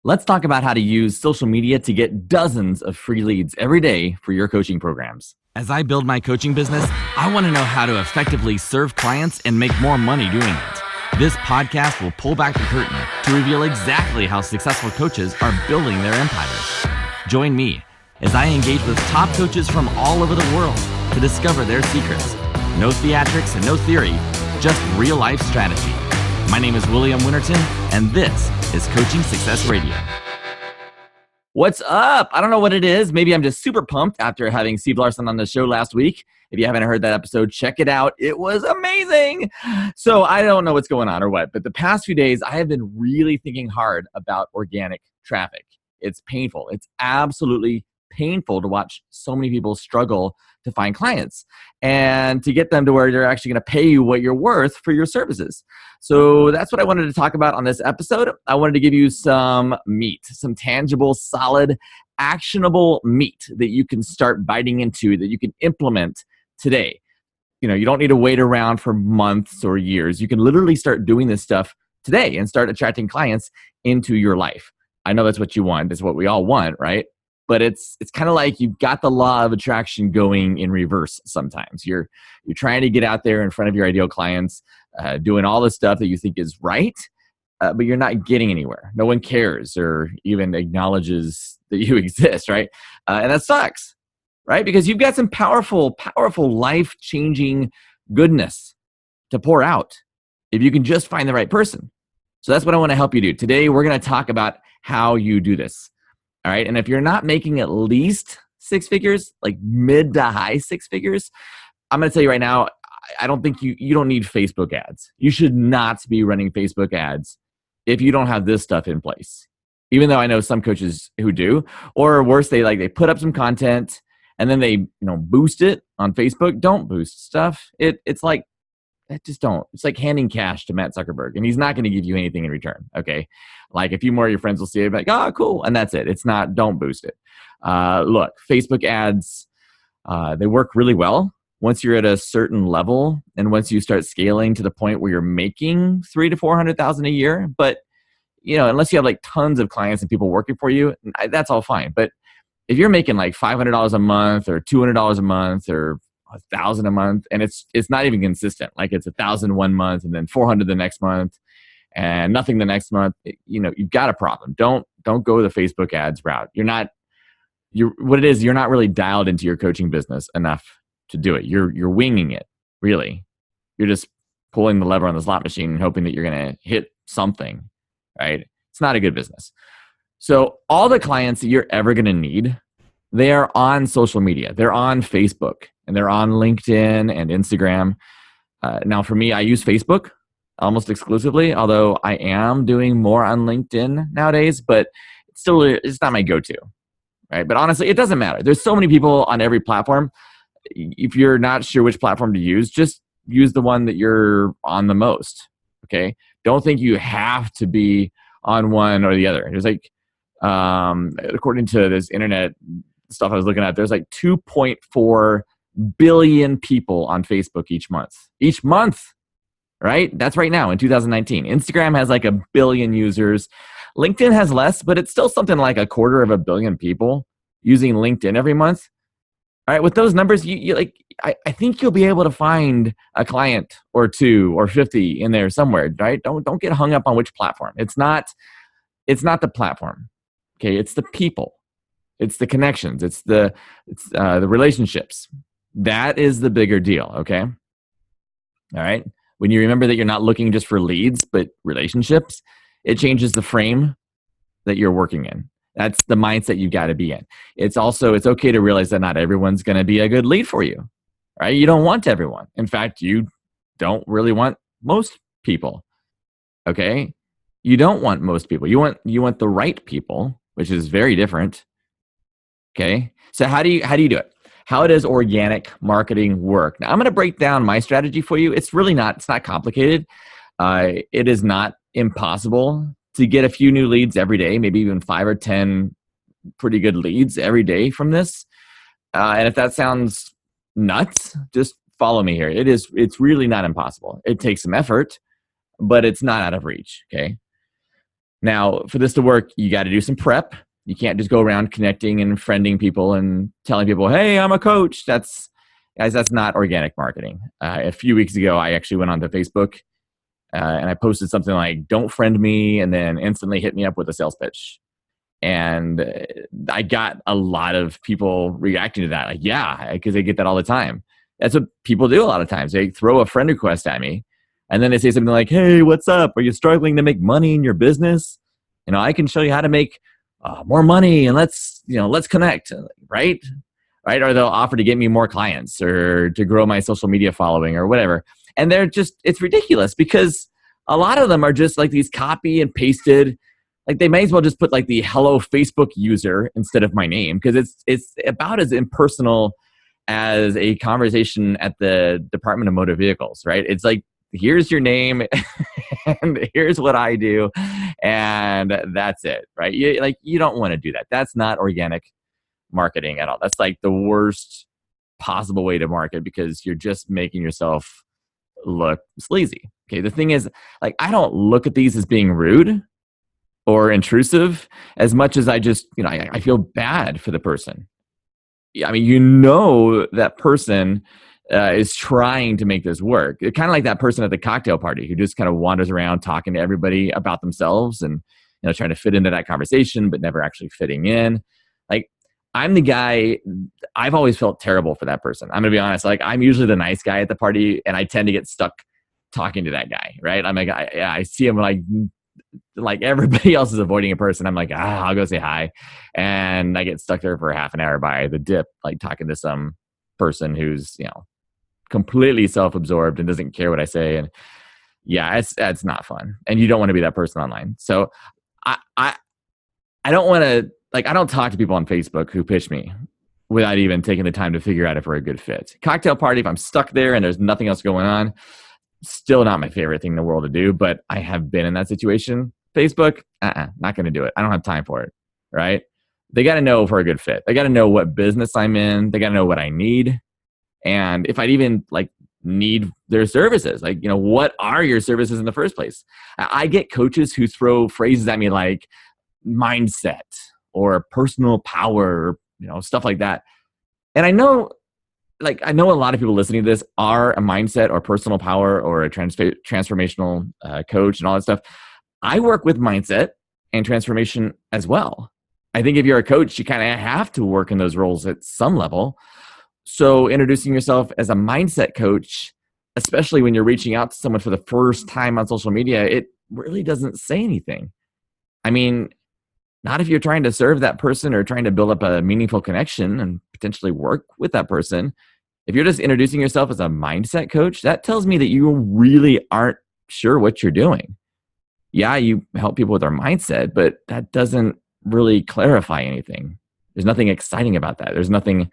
Let's talk about how to use social media to get dozens of free leads every day for your coaching programs. As I build my coaching business, I want to know how to effectively serve clients and make more money doing it. This podcast will pull back the curtain to reveal exactly how successful coaches are building their empires. Join me as I engage with top coaches from all over the world to discover their secrets. No theatrics and no theory, just real life strategy. My name is William Winterton, and this is Coaching Success Radio. What's up? I don't know what it is. Maybe I'm just super pumped after having Steve Larson on the show last week. If you haven't heard that episode, check it out. It was amazing. So I don't know what's going on or what, but the past few days, I have been really thinking hard about organic traffic. It's painful. It's absolutely painful to watch so many people struggle to find clients and to get them to where they're actually going to pay you what you're worth for your services. So that's what I wanted to talk about on this episode. I wanted to give you some meat, some tangible, solid, actionable meat that you can start biting into, that you can implement today. You don't need to wait around for months or years. You can literally start doing this stuff today and start attracting clients into your life. I know that's what you want. That's what we all want, right? But it's kind of like you've got the law of attraction going in reverse sometimes. You're trying to get out there in front of your ideal clients, doing all the stuff that you think is right, but you're not getting anywhere. No one cares or even acknowledges that you exist, right? And that sucks, right? Because you've got some powerful, powerful, life-changing goodness to pour out if you can just find the right person. So that's what I want to help you do. Today, we're going to talk about how you do this. All right. And if you're not making at least six figures, like mid to high six figures, I'm going to tell you right now, I don't think you don't need Facebook ads. You should not be running Facebook ads if you don't have this stuff in place. Even though I know some coaches who do, or worse, they put up some content and then they boost it on Facebook. Don't boost stuff. It's like, just don't. It's like handing cash to Matt Zuckerberg, and he's not going to give you anything in return, okay? Like, a few more of your friends will see it, like, oh, cool, and that's it. It's not, don't boost it. Look, Facebook ads, they work really well once you're at a certain level, and once you start scaling to the point where you're making $300,000 to $400,000 a year. But, unless you have like tons of clients and people working for you, that's all fine. But if you're making like $500 a month or $200 a month or $1,000 a month, and it's not even consistent. Like, it's $1,000 one month and then $400 the next month and nothing the next month. You've got a problem. Don't go the Facebook ads route. You're not really dialed into your coaching business enough to do it. You're winging it, really. You're just pulling the lever on the slot machine and hoping that you're going to hit something, right? It's not a good business. So all the clients that you're ever going to need, they are on social media. They're on Facebook and they're on LinkedIn and Instagram. Now, for me, I use Facebook almost exclusively, although I am doing more on LinkedIn nowadays, but it's not my go-to, right? But honestly, it doesn't matter. There's so many people on every platform. If you're not sure which platform to use, just use the one that you're on the most, okay? Don't think you have to be on one or the other. There's like, according to this internet stuff I was looking at, there's like 2.4 billion people on Facebook each month, right? That's right now in 2019. Instagram has like 1 billion users. LinkedIn has less, but it's still something like 250 million people using LinkedIn every month. All right, with those numbers, I think you'll be able to find a client or two or 50 in there somewhere, right? Don't get hung up on which platform. It's not the platform. Okay, it's the people. It's the connections. It's the relationships. That is the bigger deal, okay? All right? When you remember that you're not looking just for leads, but relationships, it changes the frame that you're working in. That's the mindset you got to be in. It's okay to realize that not everyone's going to be a good lead for you, right? You don't want everyone. In fact, you don't really want most people, okay? You don't want most people. You want the right people, which is very different. Okay. So how do you do it? How does organic marketing work? Now, I'm going to break down my strategy for you. It's not complicated. It is not impossible to get a few new leads every day, maybe even 5 or 10 pretty good leads every day from this. And if that sounds nuts, just follow me here. It's really not impossible. It takes some effort, but it's not out of reach. Okay. Now, for this to work, you got to do some prep. You can't just go around connecting and friending people and telling people, hey, I'm a coach. That's not organic marketing. A few weeks ago, I actually went onto Facebook and I posted something like, don't friend me, and then instantly hit me up with a sales pitch. And I got a lot of people reacting to that. Like, yeah, because they get that all the time. That's what people do a lot of times. They throw a friend request at me, and then they say something like, hey, what's up? Are you struggling to make money in your business? I can show you how to make more money, and let's connect, right? Right? Or they'll offer to get me more clients or to grow my social media following or whatever. And it's ridiculous because a lot of them are just like these copy and pasted. Like, they may as well just put like the hello Facebook user instead of my name, because it's about as impersonal as a conversation at the Department of Motor Vehicles, right? It's like, here's your name and here's what I do, and that's it, right? You don't want to do that. That's not organic marketing at all. That's like the worst possible way to market, because you're just making yourself look sleazy. Okay, the thing is, like, I don't look at these as being rude or intrusive as much as I just, I feel bad for the person. I mean, that person is trying to make this work. Kind of like that person at the cocktail party who just kind of wanders around talking to everybody about themselves and, trying to fit into that conversation, but never actually fitting in. Like, I'm the guy, I've always felt terrible for that person. I'm going to be honest. Like, I'm usually the nice guy at the party, and I tend to get stuck talking to that guy, right? I'm like, I see him like everybody else is avoiding a person. I'm like, I'll go say hi. And I get stuck there for half an hour by the dip, like talking to some person who's, completely self-absorbed and doesn't care what I say. And yeah, it's not fun. And you don't want to be that person online. So I don't want to, I don't talk to people on Facebook who pitch me without even taking the time to figure out if we're a good fit. Cocktail party, if I'm stuck there and there's nothing else going on, still not my favorite thing in the world to do, but I have been in that situation. Facebook, not going to do it. I don't have time for it, right? They got to know if we're a good fit. They got to know what business I'm in. They got to know what I need. And if I'd even need their services, what are your services in the first place? I get coaches who throw phrases at me like mindset or personal power, stuff like that. And I know a lot of people listening to this are a mindset or personal power or a transformational coach and all that stuff. I work with mindset and transformation as well. I think if you're a coach, you kind of have to work in those roles at some level. So introducing yourself as a mindset coach, especially when you're reaching out to someone for the first time on social media, it really doesn't say anything. I mean, not if you're trying to serve that person or trying to build up a meaningful connection and potentially work with that person. If you're just introducing yourself as a mindset coach, that tells me that you really aren't sure what you're doing. Yeah, you help people with their mindset, but that doesn't really clarify anything. There's nothing exciting about that. There's nothing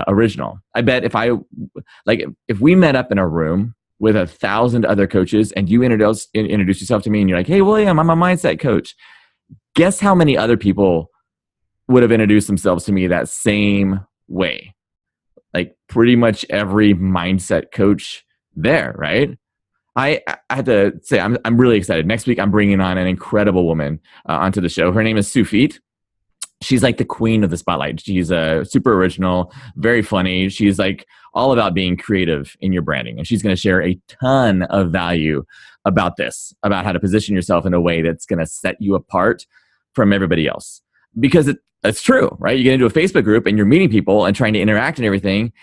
original. I bet if we met up in a room with 1,000 other coaches and you introduce yourself to me and you're like, hey, William, I'm a mindset coach. Guess how many other people would have introduced themselves to me that same way? Like pretty much every mindset coach there, right? I had to say, I'm really excited. Next week, I'm bringing on an incredible woman onto the show. Her name is Sufit. She's like the queen of the spotlight. She's super original, very funny. She's all about being creative in your branding. And she's going to share a ton of value about this, about how to position yourself in a way that's going to set you apart from everybody else. Because it's true, right? You get into a Facebook group and you're meeting people and trying to interact and everything.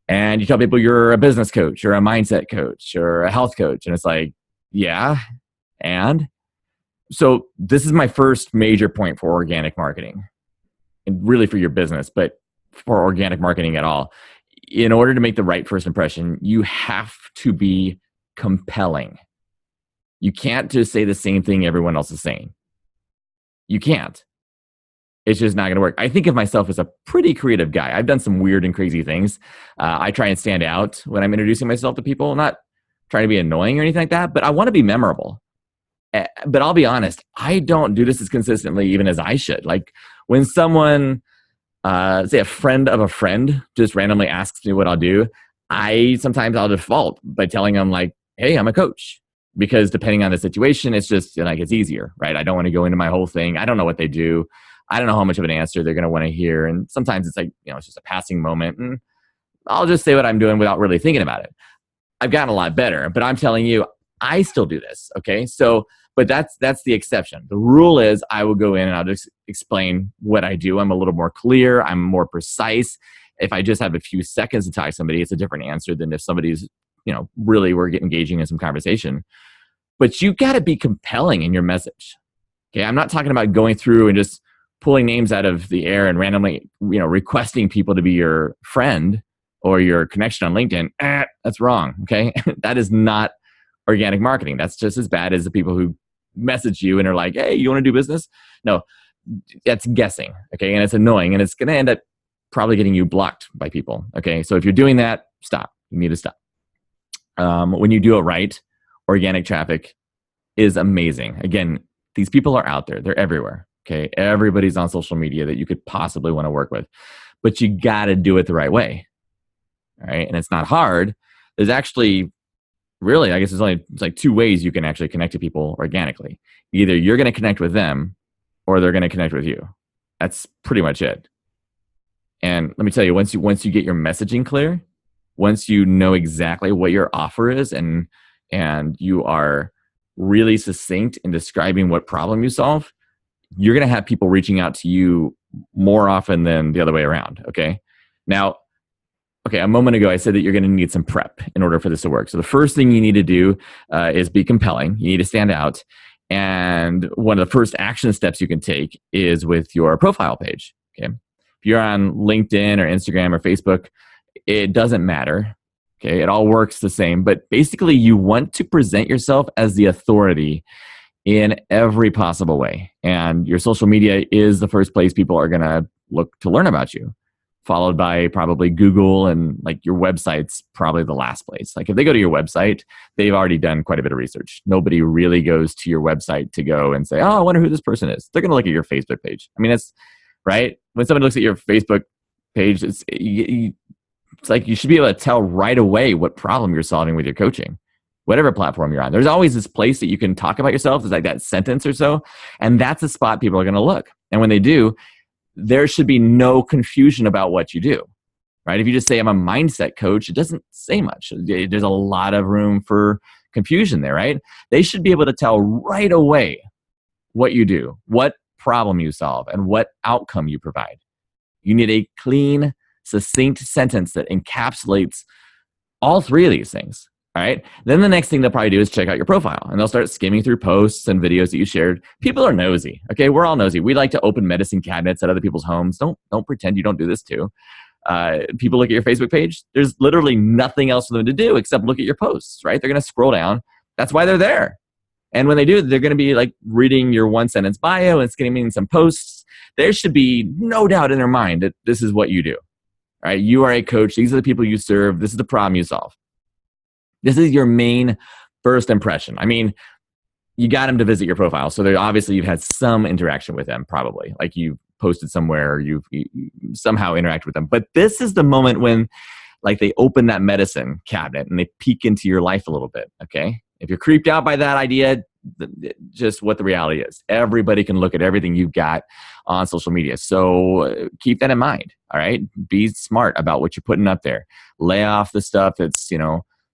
And you tell people you're a business coach or a mindset coach or a health coach. And it's like, yeah. And so this is my first major point for organic marketing, and really for your business, but for organic marketing at all. In order to make the right first impression, you have to be compelling. You can't just say the same thing everyone else is saying. You can't. It's just not going to work. I think of myself as a pretty creative guy. I've done some weird and crazy things. I try and stand out when I'm introducing myself to people. I'm not trying to be annoying or anything like that, but I want to be memorable. But I'll be honest, I don't do this as consistently even as I should. Like when someone, say a friend of a friend, just randomly asks me what I'll do, I'll default by telling them like, hey, I'm a coach. because depending on the situation, it's just like, it's easier, right? I don't want to go into my whole thing. I don't know what they do. I don't know how much of an answer they're going to want to hear. And sometimes it's like, it's just a passing moment, and I'll just say what I'm doing without really thinking about it. I've gotten a lot better, but I'm telling you, I still do this. Okay. So, but that's the exception. The rule is I will go in and I'll just explain what I do. I'm a little more clear. I'm more precise. If I just have a few seconds to talk to somebody, it's a different answer than if somebody's, really we're engaging in some conversation. But you got to be compelling in your message. Okay. I'm not talking about going through and just pulling names out of the air and randomly, requesting people to be your friend or your connection on LinkedIn. That's wrong. Okay. That is not organic marketing. That's just as bad as the people who message you and are like, hey, you want to do business? No, that's guessing. Okay. And it's annoying, and it's going to end up probably getting you blocked by people. Okay. So if you're doing that, stop. You need to stop. When you do it right, organic traffic is amazing. Again, these people are out there. They're everywhere. Okay. Everybody's on social media that you could possibly want to work with, but you got to do it the right way. All right. And it's not hard. There's actually really, I guess it's like two ways you can actually connect to people organically. Either you're going to connect with them or they're going to connect with you. That's pretty much it. And let me tell you, once you get your messaging clear, once you know exactly what your offer is, and you are really succinct in describing what problem you solve, you're going to have people reaching out to you more often than the other way around. Okay. Now, a moment ago, I said that you're going to need some prep in order for this to work. So the first thing you need to do is be compelling. You need to stand out. And one of the first action steps you can take is with your profile page. Okay. If you're on LinkedIn or Instagram or Facebook, it doesn't matter. Okay. It all works the same. But basically, you want to present yourself as the authority in every possible way. And your social media is the first place people are going to look to learn about you, followed by probably Google, and like your website's probably the last place. Like if they go to your website, they've already done quite a bit of research. Nobody really goes to your website to go and say, oh, I wonder who this person is. They're going to look at your Facebook page. I mean, that's right. When somebody looks at your Facebook page, it's like you should be able to tell right away what problem you're solving with your coaching, whatever platform you're on. There's always this place that you can talk about yourself. There's like that sentence or so. And that's the spot people are going to look. And when they do, there should be no confusion about what you do, right? If you just say I'm a mindset coach, it doesn't say much. There's a lot of room for confusion there, right? They should be able to tell right away what you do, what problem you solve, and what outcome you provide. You need a clean, succinct sentence that encapsulates all three of these things. All right. Then the next thing they'll probably do is check out your profile, and they'll start skimming through posts and videos that you shared. People are nosy. Okay. We're all nosy. We like to open medicine cabinets at other people's homes. Don't pretend you don't do this too. People look at your Facebook page. There's literally nothing else for them to do except look at your posts, right? They're going to scroll down. That's why they're there. And when they do, they're going to be like reading your one sentence bio and skimming some posts. There should be no doubt in their mind that this is what you do. All right. You are a coach. These are the people you serve. This is the problem you solve. This is your main first impression. I mean, you got them to visit your profile. So obviously you've had some interaction with them, probably. Like you posted somewhere, or you somehow interact with them. But this is the moment when like they open that medicine cabinet and they peek into your life a little bit, okay? If you're creeped out by that idea, just what the reality is. Everybody can look at everything you've got on social media. So keep that in mind, all right? Be smart about what you're putting up there. Lay off the stuff that's,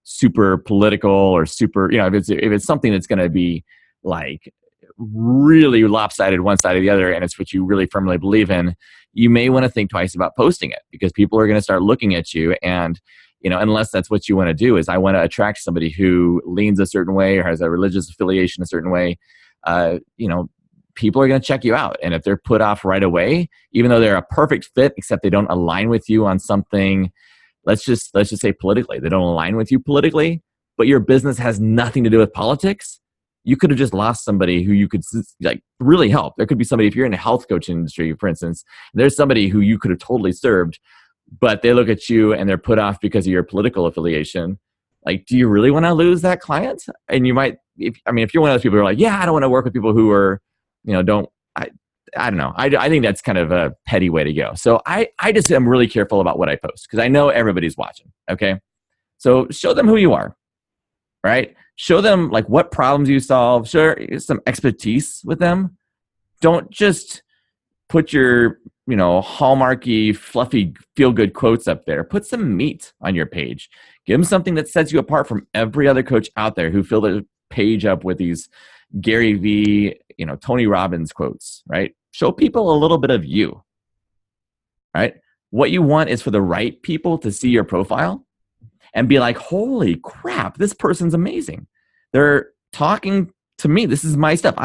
super political or super, if it's something that's going to be like really lopsided one side or the other, and it's what you really firmly believe in, you may want to think twice about posting it, because people are going to start looking at you. And, unless that's what you want to do, is I want to attract somebody who leans a certain way or has a religious affiliation a certain way, people are going to check you out. And if they're put off right away, even though they're a perfect fit, except they don't align with you on something, let's just say politically, they don't align with you politically, but your business has nothing to do with politics, you could have just lost somebody who you could like really help. There could be somebody, if you're in the health coaching industry, for instance, there's somebody who you could have totally served, but they look at you and they're put off because of your political affiliation. Like, do you really want to lose that client? And you might, if you're one of those people who are like, yeah, I don't want to work with people who are, I don't know. I think that's kind of a petty way to go. So I just am really careful about what I post, because I know everybody's watching. Okay. So show them who you are. right? Show them like what problems you solve, share some expertise with them. Don't just put your, hallmarky, fluffy, feel-good quotes up there. Put some meat on your page. Give them something that sets you apart from every other coach out there who fill their page up with these Gary V, Tony Robbins quotes, right? Show people a little bit of you, right? What you want is for the right people to see your profile and be like, holy crap, this person's amazing. They're talking to me. This is my stuff.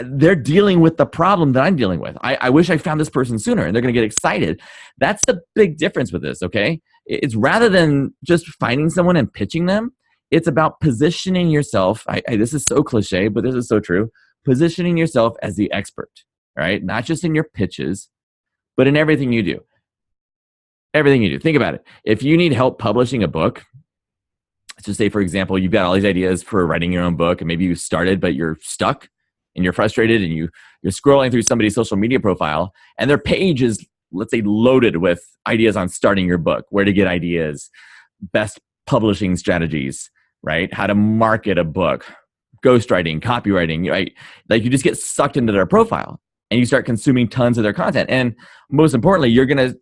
They're dealing with the problem that I'm dealing with. I wish I found this person sooner, and they're going to get excited. That's the big difference with this, okay? It's rather than just finding someone and pitching them, it's about positioning yourself. This is so cliche, but this is so true. Positioning yourself as the expert, right? Not just in your pitches, but in everything you do. Everything you do. Think about it. If you need help publishing a book, let's just say, for example, you've got all these ideas for writing your own book, and maybe you started, but you're stuck and you're frustrated, and you're scrolling through somebody's social media profile, and their page is, let's say, loaded with ideas on starting your book, where to get ideas, best publishing strategies, right? How to market a book, ghostwriting, copywriting, right? Like you just get sucked into their profile and you start consuming tons of their content. And most importantly, you're going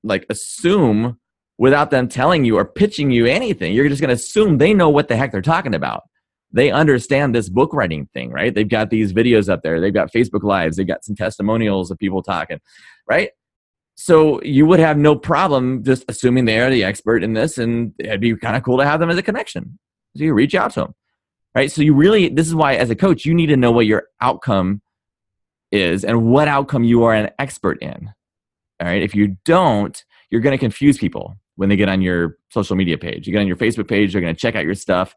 to assume without them telling you or pitching you anything, you're just going to assume they know what the heck they're talking about. They understand this book writing thing, right? They've got these videos up there. They've got Facebook Lives. They've got some testimonials of people talking, right? So you would have no problem just assuming they are the expert in this, and it'd be kind of cool to have them as a connection. So you reach out to them, right? So this is why as a coach, you need to know what your outcome is and what outcome you are an expert in, all right? If you don't, you're going to confuse people when they get on your social media page. You get on your Facebook page, they're going to check out your stuff.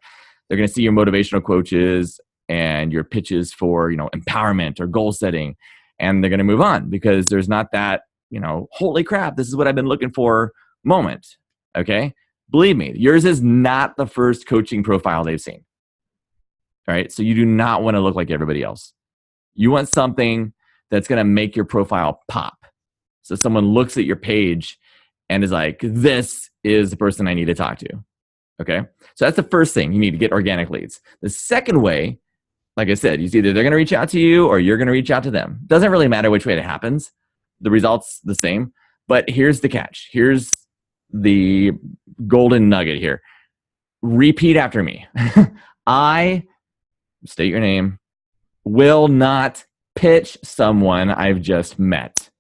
They're going to see your motivational quotes and your pitches for, empowerment or goal setting, and they're going to move on because there's not that, holy crap, this is what I've been looking for moment. Okay. Believe me, yours is not the first coaching profile they've seen. All right. So you do not want to look like everybody else. You want something that's going to make your profile pop. So someone looks at your page and is like, this is the person I need to talk to. Okay. So that's the first thing. You need to get organic leads. The second way, like I said, is either they're going to reach out to you or you're going to reach out to them. Doesn't really matter which way it happens. The result's the same. But here's the catch. Here's the golden nugget here. Repeat after me. I, state your name, will not pitch someone I've just met.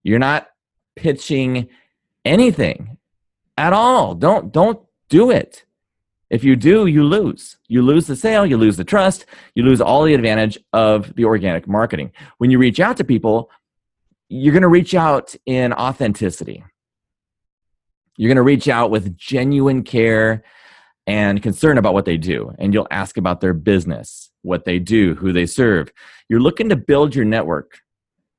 You're not pitching anything at all. Don't do it. If you do, you lose. You lose the sale, you lose the trust, you lose all the advantage of the organic marketing. When you reach out to people, you're going to reach out in authenticity. You're going to reach out with genuine care and concern about what they do. And you'll ask about their business, what they do, who they serve. You're looking to build your network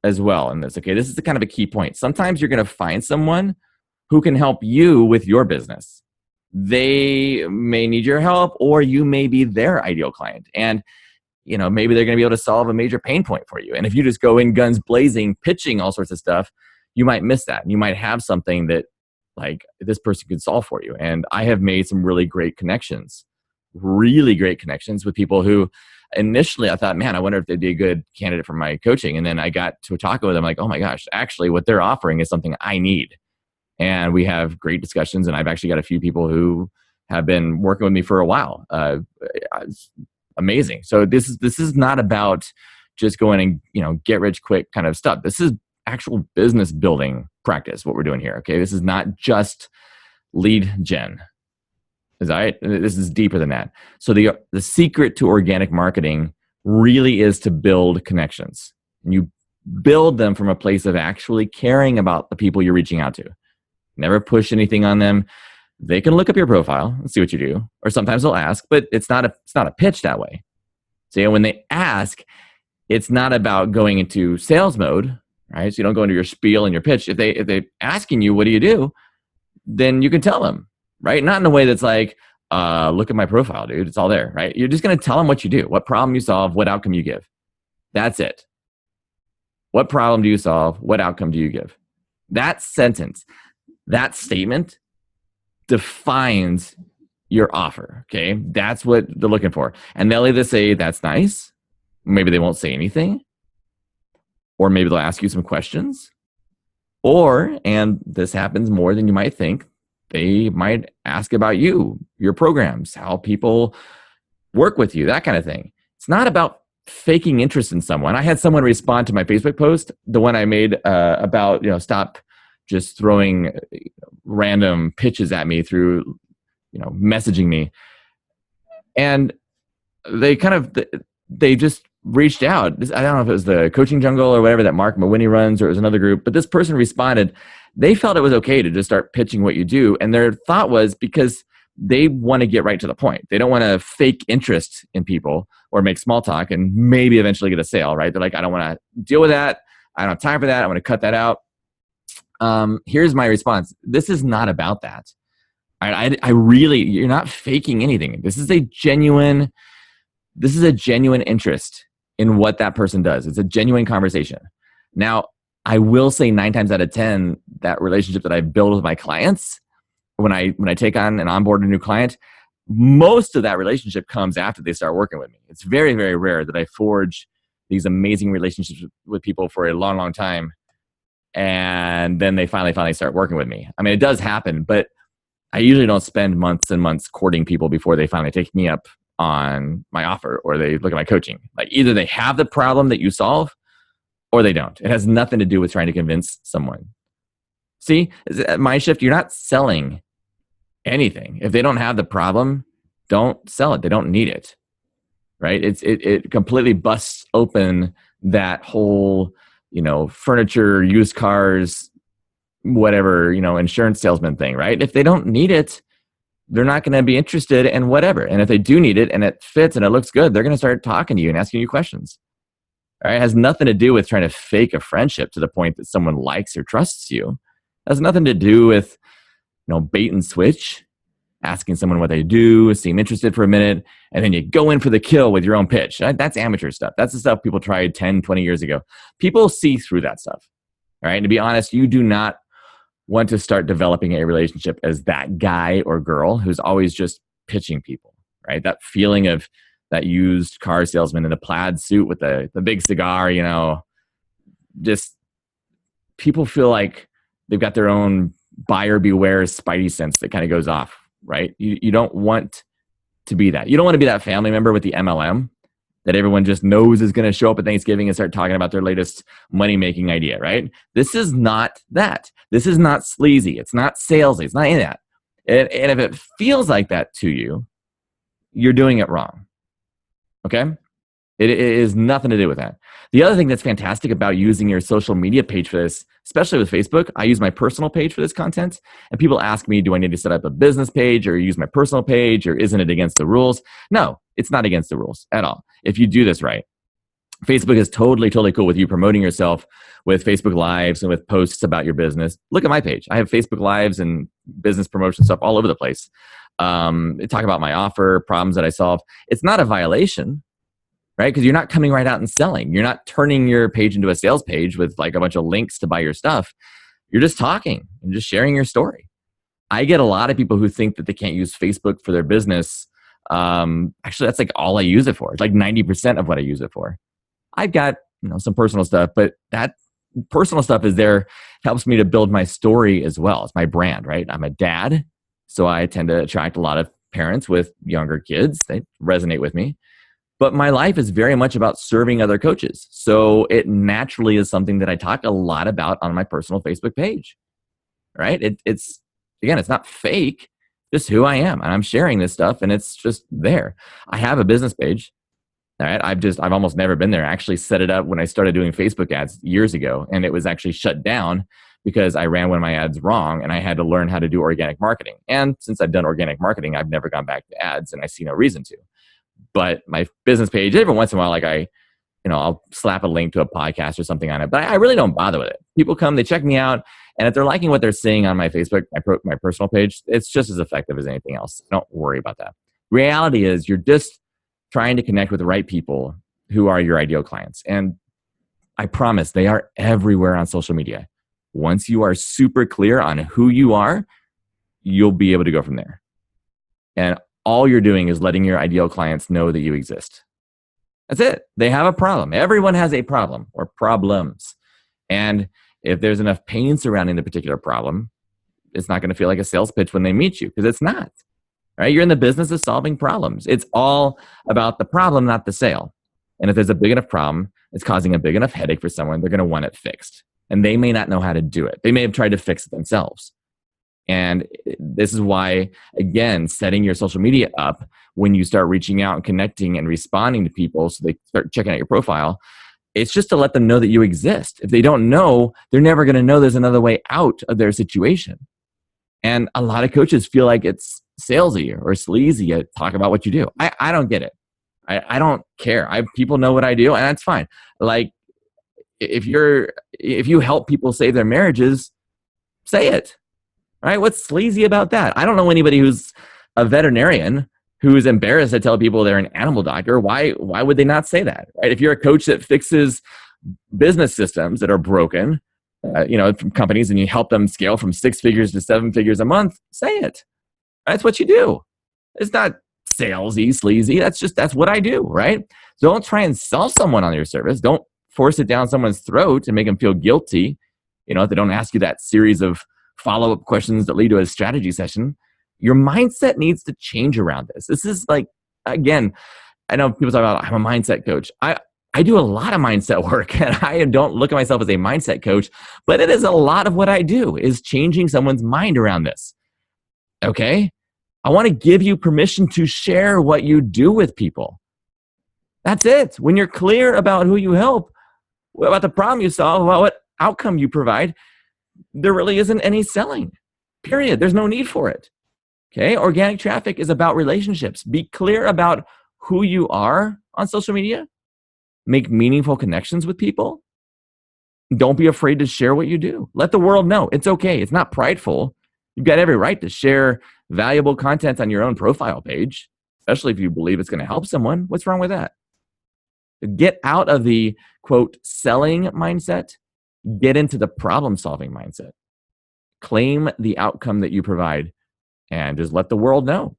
as well in this. Okay, this is the kind of a key point. Sometimes you're going to find someone who can help you with your business. They may need your help, or you may be their ideal client. And, maybe they're going to be able to solve a major pain point for you. And if you just go in guns blazing, pitching all sorts of stuff, you might miss that. And you might have something that this person could solve for you. And I have made some really great connections with people who initially I thought, man, I wonder if they'd be a good candidate for my coaching. And then I got to talk with them like, oh my gosh, actually what they're offering is something I need. And we have great discussions. And I've actually got a few people who have been working with me for a while. It's amazing. So this is not about just going and, get rich quick kind of stuff. This is actual business building practice, what we're doing here. Okay. This is not just lead gen. This is deeper than that. So the secret to organic marketing really is to build connections. And you build them from a place of actually caring about the people you're reaching out to. Never push anything on them. They can look up your profile and see what you do. Or sometimes they'll ask, but it's not a pitch that way. So when they ask, it's not about going into sales mode, right? So you don't go into your spiel and your pitch. If they're asking you, what do you do? Then you can tell them, right? Not in a way that's like, look at my profile, dude. It's all there, right? You're just going to tell them what you do, what problem you solve, what outcome you give. That's it. What problem do you solve? What outcome do you give? That sentence, that statement defines your offer. Okay. That's what they're looking for. And they'll either say, that's nice. Maybe they won't say anything. Or maybe they'll ask you some questions. Or, and this happens more than you might think, they might ask about you, your programs, how people work with you, that kind of thing. It's not about faking interest in someone. I had someone respond to my Facebook post, the one I made about, stop just throwing random pitches at me through, messaging me. And they just reached out. I don't know if it was the Coaching Jungle or whatever that Mark Mawhinney runs, or it was another group, but this person responded. They felt it was okay to just start pitching what you do. And their thought was because they want to get right to the point. They don't want to fake interest in people or make small talk and maybe eventually get a sale, right? They're like, I don't want to deal with that. I don't have time for that. I want to cut that out. Here's my response. This is not about that. I really, you're not faking anything. This is a genuine interest in what that person does. It's a genuine conversation. Now, I will say 9 times out of 10, that relationship that I build with my clients, when I take on and onboard a new client, most of that relationship comes after they start working with me. It's very, very rare that I forge these amazing relationships with people for a long, long time, and then they finally start working with me. I mean, it does happen, but I usually don't spend months and months courting people before they finally take me up on my offer or they look at my coaching. Like, either they have the problem that you solve or they don't. It has nothing to do with trying to convince someone. See, at MindShift, you're not selling anything. If they don't have the problem, don't sell it. They don't need it, right? It completely busts open that whole, furniture, used cars, whatever, insurance salesman thing, right? If they don't need it, they're not going to be interested in whatever. And if they do need it and it fits and it looks good, they're going to start talking to you and asking you questions. All right? It has nothing to do with trying to fake a friendship to the point that someone likes or trusts you. It has nothing to do with, bait and switch, asking someone what they do, seem interested for a minute, and then you go in for the kill with your own pitch. That's amateur stuff. That's the stuff people tried 10, 20 years ago. People see through that stuff. All right? And to be honest, you do not want to start developing a relationship as that guy or girl who's always just pitching people, right? That feeling of that used car salesman in a plaid suit with the big cigar, just people feel like they've got their own buyer beware spidey sense that kind of goes off, right? You don't want to be that. You don't want to be that family member with the MLM that everyone just knows is going to show up at Thanksgiving and start talking about their latest money-making idea, right? This is not that. This is not sleazy. It's not salesy. It's not any of that. And if it feels like that to you, you're doing it wrong, okay? It is nothing to do with that. The other thing that's fantastic about using your social media page for this, especially with Facebook, I use my personal page for this content, and people ask me, do I need to set up a business page or use my personal page, or isn't it against the rules? No, it's not against the rules at all. If you do this right, Facebook is totally cool with you promoting yourself with Facebook Lives and with posts about your business. Look at my page. I have Facebook Lives and business promotion stuff all over the place. Talk about my offer, problems that I solve. It's not a violation, right? Because you're not coming right out and selling. You're not turning your page into a sales page with like a bunch of links to buy your stuff. You're just talking and just sharing your story. I get a lot of people who think that they can't use Facebook for their business. Actually, that's like all I use it for. It's like 90% of what I use it for. I've got some personal stuff, but that personal stuff is there, helps me to build my story as well. It's my brand, right? I'm a dad, so I tend to attract a lot of parents with younger kids. They resonate with me. But my life is very much about serving other coaches. So it naturally is something that I talk a lot about on my personal Facebook page, right? It's not fake, just who I am. And I'm sharing this stuff and it's just there. I have a business page. All right. I've almost never been there. I actually set it up when I started doing Facebook ads years ago, and it was actually shut down because I ran one of my ads wrong and I had to learn how to do organic marketing. And since I've done organic marketing, I've never gone back to ads and I see no reason to. But my business page, every once in a while, like I'll slap a link to a podcast or something on it, but I really don't bother with it. People come, they check me out, and if they're liking what they're seeing on my Facebook, my personal page, it's just as effective as anything else. Don't worry about that. Reality is you're just trying to connect with the right people who are your ideal clients. And I promise they are everywhere on social media. Once you are super clear on who you are, you'll be able to go from there. And all you're doing is letting your ideal clients know that you exist. That's it. They have a problem. Everyone has a problem or problems. And if there's enough pain surrounding the particular problem, it's not going to feel like a sales pitch when they meet you, because it's not. Right? You're in the business of solving problems. It's all about the problem, not the sale. And if there's a big enough problem, it's causing a big enough headache for someone, they're going to want it fixed. And they may not know how to do it. They may have tried to fix it themselves. And this is why, again, setting your social media up when you start reaching out and connecting and responding to people so they start checking out your profile, it's just to let them know that you exist. If they don't know, they're never going to know there's another way out of their situation. And a lot of coaches feel like it's salesy or sleazy to talk about what you do. I don't get it. I don't care. People know what I do, and that's fine. Like, if you help people save their marriages, say it. Right? What's sleazy about that? I don't know anybody who's a veterinarian who's embarrassed to tell people they're an animal doctor. Why would they not say that? Right? If you're a coach that fixes business systems that are broken, from companies, and you help them scale from 6 figures to 7 figures a month, say it. That's what you do. It's not salesy, sleazy. That's what I do, right? So don't try and sell someone on your service. Don't force it down someone's throat and make them feel guilty. If they don't ask you that series of follow-up questions that lead to a strategy session. Your mindset needs to change around this. This is like, again, I know people talk about, I'm a mindset coach. I do a lot of mindset work, and I don't look at myself as a mindset coach, but it is a lot of what I do is changing someone's mind around this. Okay? I want to give you permission to share what you do with people. That's it. When you're clear about who you help, about the problem you solve, about what outcome you provide, there really isn't any selling, period. There's no need for it. Okay? Organic traffic is about relationships. Be clear about who you are on social media. Make meaningful connections with people. Don't be afraid to share what you do. Let the world know. It's okay. It's not prideful. You've got every right to share valuable content on your own profile page, especially if you believe it's going to help someone. What's wrong with that? Get out of the, quote, selling mindset. Get into the problem-solving mindset. Claim the outcome that you provide and just let the world know.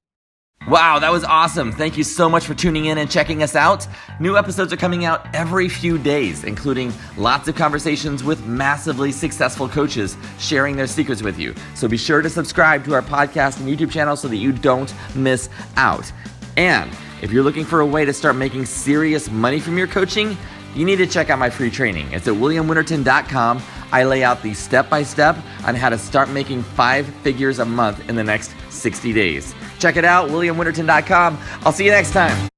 Wow, that was awesome. Thank you so much for tuning in and checking us out. New episodes are coming out every few days, including lots of conversations with massively successful coaches sharing their secrets with you. So be sure to subscribe to our podcast and YouTube channel so that you don't miss out. And if you're looking for a way to start making serious money from your coaching, you need to check out my free training. It's at williamwinterton.com. I lay out the step-by-step on how to start making 5 figures a month in the next 60 days. Check it out, williamwinterton.com. I'll see you next time.